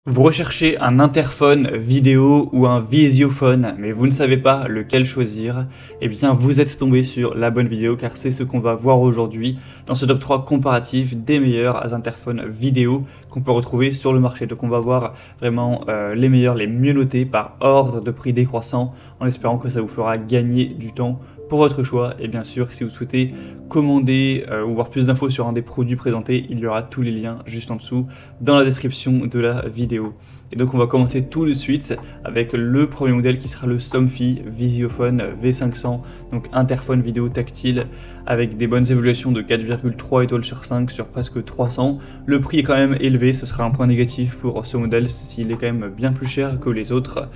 Vous recherchez un interphone vidéo ou un visiophone, mais vous ne savez pas lequel choisir, eh bien vous êtes tombé sur la bonne vidéo car c'est ce qu'on va voir aujourd'hui dans ce top 3 comparatif des meilleurs interphones vidéo qu'on peut retrouver sur le marché. Donc on va voir vraiment les meilleurs, les mieux notés par ordre de prix décroissant en espérant que ça vous fera gagner du temps pour votre choix. Et bien sûr, si vous souhaitez commander ou voir plus d'infos sur un des produits présentés, il y aura tous les liens juste en dessous dans la description de la vidéo. Et donc on va commencer tout de suite avec le premier modèle qui sera le Somfy Visiophone V500, donc interphone vidéo tactile avec des bonnes évaluations de 4,3 étoiles sur 5 sur presque 300. Le prix est quand même élevé, ce sera un point négatif pour ce modèle s'il est quand même bien plus cher que les autres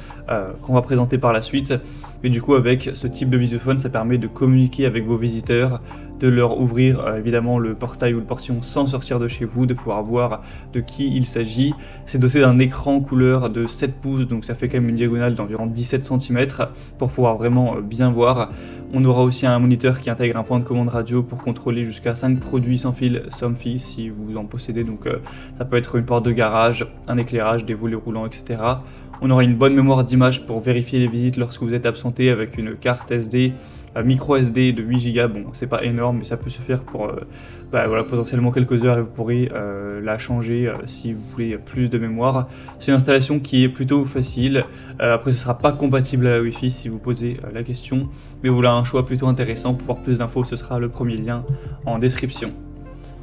qu'on va présenter par la suite. Et du coup avec ce type de visiophone, ça permet de communiquer avec vos visiteurs, de leur ouvrir évidemment le portail ou le portillon sans sortir de chez vous, de pouvoir voir de qui il s'agit. C'est doté d'un écran couleur de 7 pouces, donc ça fait quand même une diagonale d'environ 17 cm pour pouvoir vraiment bien voir. On aura aussi un moniteur qui intègre un point de commande radio pour contrôler jusqu'à 5 produits sans fil Somfy si vous en possédez, donc ça peut être une porte de garage, un éclairage, des volets roulants, etc. On aura une bonne mémoire d'image pour vérifier les visites lorsque vous êtes absenté avec une carte SD, micro SD de 8 Go. Bon, c'est pas énorme, mais ça peut se faire pour voilà, potentiellement quelques heures et vous pourrez la changer si vous voulez plus de mémoire. C'est une installation qui est plutôt facile. Après, ce sera pas compatible à la Wi-Fi si vous posez la question, mais voilà un choix plutôt intéressant. Pour voir plus d'infos, ce sera le premier lien en description.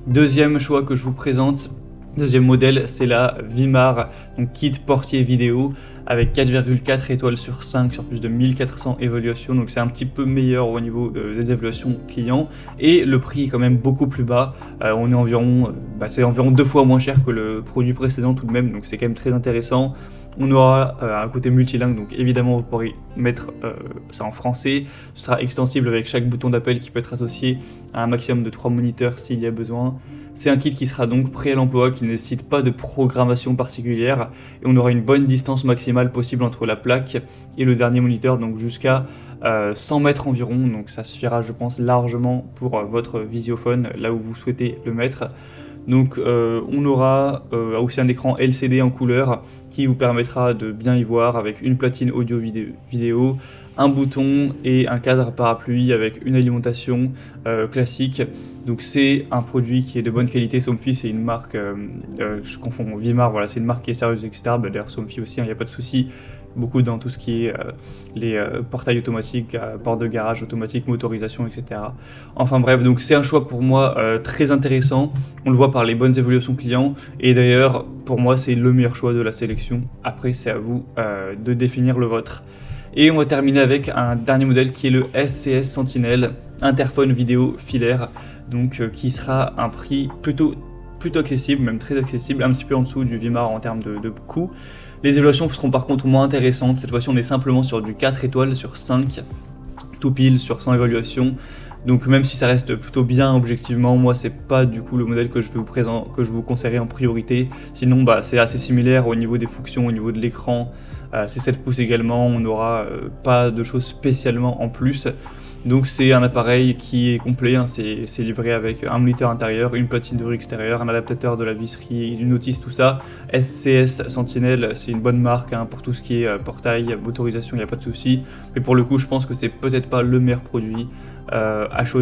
Deuxième choix que je vous présente. Deuxième modèle, c'est la Vimar, donc kit portier vidéo avec 4,4 étoiles sur 5 sur plus de 1400 évaluations, donc c'est un petit peu meilleur au niveau des évaluations clients et le prix est quand même beaucoup plus bas. On est environ, c'est environ 2 fois moins cher que le produit précédent tout de même, donc c'est quand même très intéressant. On aura un côté multilingue, donc évidemment vous pourrez mettre ça en français. Ce sera extensible avec chaque bouton d'appel qui peut être associé à un maximum de 3 moniteurs s'il y a besoin. C'est un kit qui sera donc prêt à l'emploi, qui ne nécessite pas de programmation particulière et on aura une bonne distance maximale possible entre la plaque et le dernier moniteur, donc jusqu'à 100 mètres environ, donc ça suffira je pense largement pour votre visiophone là où vous souhaitez le mettre. Donc on aura aussi un écran LCD en couleur qui vous permettra de bien y voir avec une platine audio vidéo, un bouton et un cadre parapluie avec une alimentation classique. Donc c'est un produit qui est de bonne qualité. Somfy c'est une marque, je confonds Vimar, voilà, c'est une marque qui est sérieuse, etc. D'ailleurs Somfy aussi, il n'y a pas de souci. Beaucoup dans tout ce qui est les portails automatiques, portes de garage automatiques, motorisation, etc. Enfin bref, donc c'est un choix pour moi très intéressant. On le voit par les bonnes évaluations clients. Et d'ailleurs, pour moi, c'est le meilleur choix de la sélection. Après, c'est à vous de définir le vôtre. Et on va terminer avec un dernier modèle qui est le SCS Sentinel, interphone vidéo filaire, donc qui sera un prix plutôt accessible, même très accessible, un petit peu en dessous du Vimar en termes de coût. Les évaluations seront par contre moins intéressantes. Cette fois-ci, on est simplement sur du 4 étoiles sur 5, tout pile sur 100 évaluations. Donc même si ça reste plutôt bien objectivement, moi c'est pas du coup le modèle que je vous conseillerais en priorité. Sinon c'est assez similaire au niveau des fonctions, au niveau de l'écran. C'est 7 pouces également, on n'aura pas de choses spécialement en plus. Donc c'est un appareil qui est complet, hein, c'est livré avec un moniteur intérieur, une platine de riz extérieure, un adaptateur de la visserie, une notice, tout ça. SCS Sentinel, c'est une bonne marque hein, pour tout ce qui est portail, motorisation, il n'y a pas de souci. Mais pour le coup, je pense que c'est peut-être pas le meilleur produit à choisir.